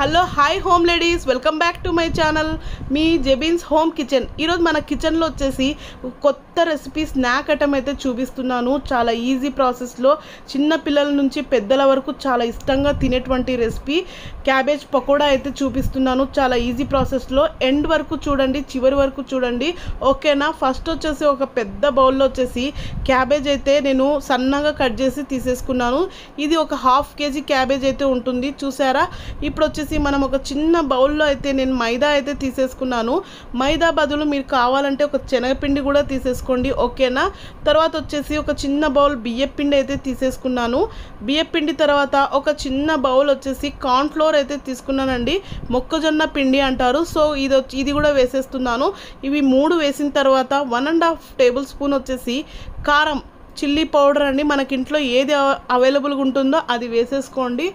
Hello hi home ladies, welcome back to my channel me Jebins home kitchen. ఈరోజు మన కిచెన్లో వచ్చేసి కొత్త రెసిపీ స్నాక్ ఐటమ్ అయితే చూపిస్తున్నాను. చాలా ఈజీ ప్రాసెస్లో చిన్న పిల్లల నుంచి పెద్దల వరకు చాలా ఇష్టంగా తినేటువంటి రెసిపీ క్యాబేజ్ పకోడా అయితే చూపిస్తున్నాను. చాలా ఈజీ ప్రాసెస్లో ఎండ్ వరకు చూడండి, చివరి వరకు చూడండి, ఓకేనా. ఫస్ట్ వచ్చేసి ఒక పెద్ద బౌల్లో వచ్చేసి క్యాబేజ్ అయితే నేను సన్నగా కట్ చేసి తీసేసుకున్నాను. ఇది ఒక హాఫ్ కేజీ క్యాబేజ్ అయితే ఉంటుంది, చూసారా. ఇప్పుడు వచ్చేసి మనం ఒక చిన్న బౌల్లో అయితే నేను మైదా అయితే తీసేసుకున్నాను. మైదా బదులు మీరు కావాలంటే ఒక శనగపిండి కూడా తీసేసుకోండి, ఓకేనా. తర్వాత వచ్చేసి ఒక చిన్న బౌల్ బియ్యపిండి అయితే తీసేసుకున్నాను. బియ్యపిండి తర్వాత ఒక చిన్న బౌల్ వచ్చేసి కార్న్ ఫ్లోర్ అయితే తీసుకున్నానండి, మొక్కజొన్న పిండి అంటారు. సో ఇది కూడా వేసేస్తున్నాను. ఇవి 3 వేసిన తర్వాత 1.5 టేబుల్ స్పూన్ వచ్చేసి కారం, చిల్లీ పౌడర్ అండి, మనకి ఇంట్లో ఏది అవైలబుల్గా ఉంటుందో అది వేసేసుకోండి.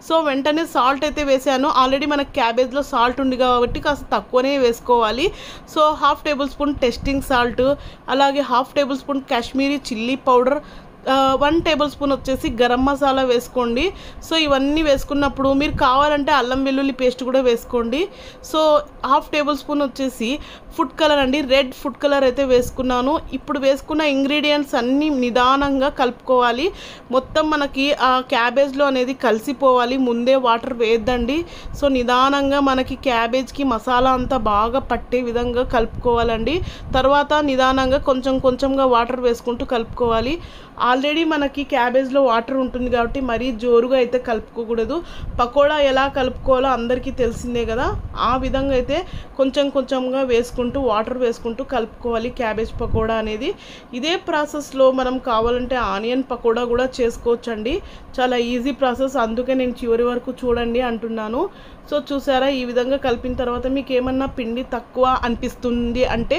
సో వెంటనే సాల్ట్ అయితే వేసాను. ఆల్రెడీ మనకి క్యాబేజ్లో సాల్ట్ ఉంది కాబట్టి కాస్త తక్కువనే వేసుకోవాలి. So 1/2 table spoon testing salt, అలాగే 1/2 table spoon Kashmiri chilli powder, 1 table spoon వచ్చేసి గరం మసాలా వేసుకోండి. సో ఇవన్నీ వేసుకున్నప్పుడు మీరు కావాలంటే అల్లం వెల్లుల్లి పేస్ట్ కూడా వేసుకోండి. సో 1/2 టేబుల్ స్పూన్ వచ్చేసి ఫుడ్ కలర్ అండి, రెడ్ ఫుడ్ కలర్ అయితే వేసుకున్నాను. ఇప్పుడు వేసుకున్న ఇంగ్రీడియంట్స్ అన్నీ నిదానంగా కలుపుకోవాలి. మొత్తం మనకి ఆ క్యాబేజ్లో అనేది కలిసిపోవాలి, ముందే వాటర్ వేయద్దండి. సో నిదానంగా మనకి క్యాబేజ్కి మసాలా అంతా బాగా పట్టే విధంగా కలుపుకోవాలండి. తర్వాత నిదానంగా కొంచెం కొంచెంగా వాటర్ వేసుకుంటూ కలుపుకోవాలి. ఆల్రెడీ మనకి క్యాబేజ్లో వాటర్ ఉంటుంది కాబట్టి మరీ జోరుగా అయితే కలుపుకోకూడదు. పకోడా ఎలా కలుపుకోవాలో అందరికీ తెలిసిందే కదా, ఆ విధంగా అయితే కొంచెం కొంచెంగా వేసుకుంటూ వాటర్ వేసుకుంటూ కలుపుకోవాలి క్యాబేజ్ పకోడా అనేది. ఇదే ప్రాసెస్లో మనం కావాలంటే ఆనియన్ పకోడా కూడా చేసుకోవచ్చండి. చాలా ఈజీ ప్రాసెస్, అందుకే నేను చివరి వరకు చూడండి అంటున్నాను. సో చూసారా, ఈ విధంగా కలిపిన తర్వాత మీకు ఏమన్నా పిండి తక్కువ అనిపిస్తుంది అంటే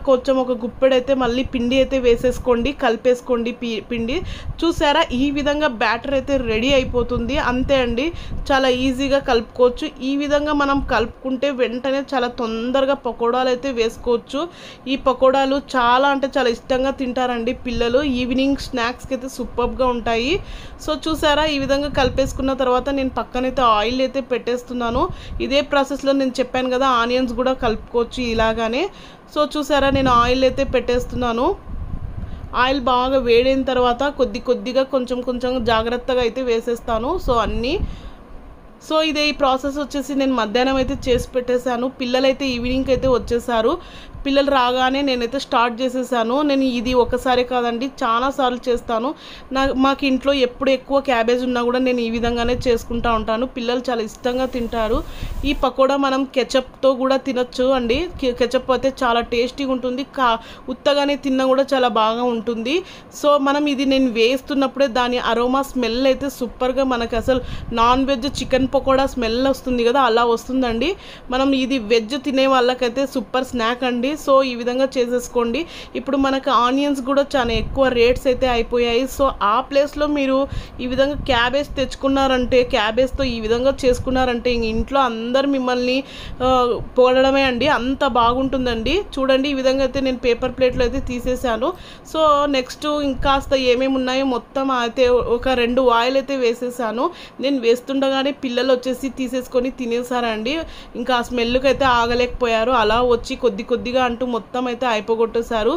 కొంచెం ఒక గుప్పెడైతే మళ్ళీ పిండి అయితే వేసేసుకోండి, కలిపేసుకోండి పిండి. చూసారా, ఈ విధంగా బ్యాటర్ అయితే రెడీ అయిపోతుంది, అంతే అండి. చాలా ఈజీగా కలుపుకోవచ్చు. ఈ విధంగా మనం కలుపుకుంటే వెంటనే చాలా తొందరగా పకోడాలు అయితే వేసుకోవచ్చు. ఈ పకోడాలు చాలా అంటే చాలా ఇష్టంగా తింటారండి పిల్లలు. ఈవినింగ్ స్నాక్స్కి అయితే సూపర్గా ఉంటాయి. సో చూసారా, ఈ విధంగా కలిపేసుకున్న తర్వాత నేను పక్కనైతే ఆయిల్ అయితే పెట్టేస్తున్నాను. ఇదే ప్రాసెస్లో నేను చెప్పాను కదా, ఆనియన్స్ కూడా కలుపుకోవచ్చు ఇలాగానే. సో చూసారా, నేను ఆయిల్ అయితే పెట్టేస్తున్నాను. ఆయిల్ బాగా వేడైన తర్వాత కొద్దిగా కొంచెం జాగ్రత్తగా అయితే వేసేస్తాను. సో అన్నీ ఇదే ఈ ప్రాసెస్ వచ్చేసి నేను మధ్యాహ్నం అయితే చేసి పెట్టేశాను. పిల్లలైతే ఈవినింగ్కి అయితే వచ్చేసారు. పిల్లలు రాగానే నేనైతే స్టార్ట్ చేసేసాను. నేను ఇది ఒకసారి కాదండి, చాలాసార్లు చేస్తాను. మాకు ఇంట్లో ఎప్పుడు ఎక్కువ క్యాబేజ్ ఉన్నా కూడా నేను ఈ విధంగానే చేసుకుంటూ ఉంటాను. పిల్లలు చాలా ఇష్టంగా తింటారు. ఈ పకోడా మనం కెచప్తో కూడా తినొచ్చు అండి. కెచప్ అయితే చాలా టేస్టీగా ఉంటుంది, ఉత్తగానే తిన్నా కూడా చాలా బాగా ఉంటుంది. సో మనం ఇది నేను వేస్తున్నప్పుడే దాని అరోమా స్మెల్ అయితే సూపర్గా, మనకి అసలు non veg chicken pakoda smell వస్తుంది కదా, అలా వస్తుందండి. మనం ఇది వెజ్ తినే వాళ్ళకైతే సూపర్ స్నాక్ అండి. సో ఈ విధంగా చేసేసుకోండి. ఇప్పుడు మనకు ఆనియన్స్ కూడా చాలా ఎక్కువ రేట్స్ అయితే అయిపోయాయి. సో ఆ ప్లేస్లో మీరు ఈ విధంగా క్యాబేజ్ తెచ్చుకున్నారంటే, క్యాబేజ్తో ఈ విధంగా చేసుకున్నారంటే ఇంట్లో అందరు మిమ్మల్ని పొగడమే అండి, అంత బాగుంటుందండి. చూడండి, ఈ విధంగా అయితే నేను పేపర్ ప్లేట్లో అయితే తీసేసాను. సో నెక్స్ట్ ఇంకాస్త ఏమేమి ఉన్నాయో మొత్తం అయితే ఒక 2 ఆయిల్ అయితే వేసేసాను. నేను వేస్తుండగానే పిల్లలు వచ్చేసి తీసేసుకొని తినేసారండి. ఇంకా ఆ స్మెల్కి అయితే ఆగలేకపోయారు. అలా వచ్చి కొద్దిగా అంటూ మొత్తం అయితే అయిపోగొట్టేశారు.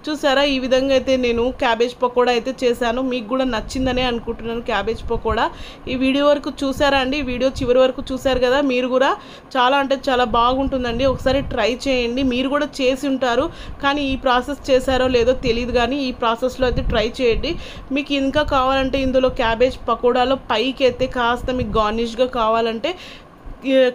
చూసారా, ఈ విధంగా అయితే నేను క్యాబేజ్ పకోడా అయితే చేశాను. మీకు కూడా నచ్చిందనే అనుకుంటున్నాను క్యాబేజ్ పకోడా. ఈ వీడియో వరకు చూసారా అండి, వీడియో చివరి వరకు చూసారు కదా. మీరు కూడా చాలా అంటే చాలా బాగుంటుందండి, ఒకసారి ట్రై చేయండి. మీరు కూడా చేసి ఉంటారు కానీ ఈ ప్రాసెస్ చేశారో లేదో తెలియదు, కానీ ఈ ప్రాసెస్లో అయితే ట్రై చేయండి. మీకు ఇంకా కావాలంటే ఇందులో క్యాబేజ్ పకోడాలో పైకి అయితే కాస్త మీకు గార్నిష్గా కావాలంటే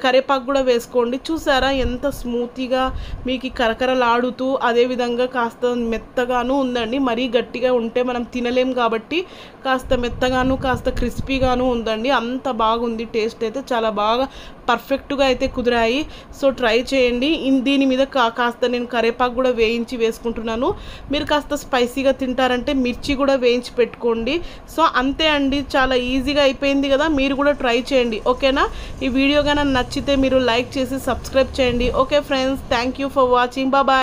కరివేపాకు కూడా వేసుకోండి. చూసారా ఎంత స్మూతీగా మీకు కరకరలాడుతూ, అదేవిధంగా కాస్త మెత్తగాను ఉందండి. మరీ గట్టిగా ఉంటే మనం తినలేం కాబట్టి కాస్త మెత్తగాను కాస్త క్రిస్పీగాను ఉందండి. అంత బాగుంది, టేస్ట్ అయితే చాలా బాగా పర్ఫెక్ట్గా అయితే కుదిరాయి. సో ట్రై చేయండి. దీని మీద కాస్త నేను కరివేపాకు కూడా వేయించి వేసుకుంటున్నాను. మీరు కాస్త స్పైసీగా తింటారంటే మిర్చి కూడా వేయించి పెట్టుకోండి. సో అంతే అండి, చాలా ఈజీగా అయిపోయింది కదా. మీరు కూడా ట్రై చేయండి, ఓకేనా. ఈ వీడియో నచ్చితే మీరు లైక్ చేసి సబ్స్క్రైబ్ చేయండి. Okay friends, thank you for watching, bye.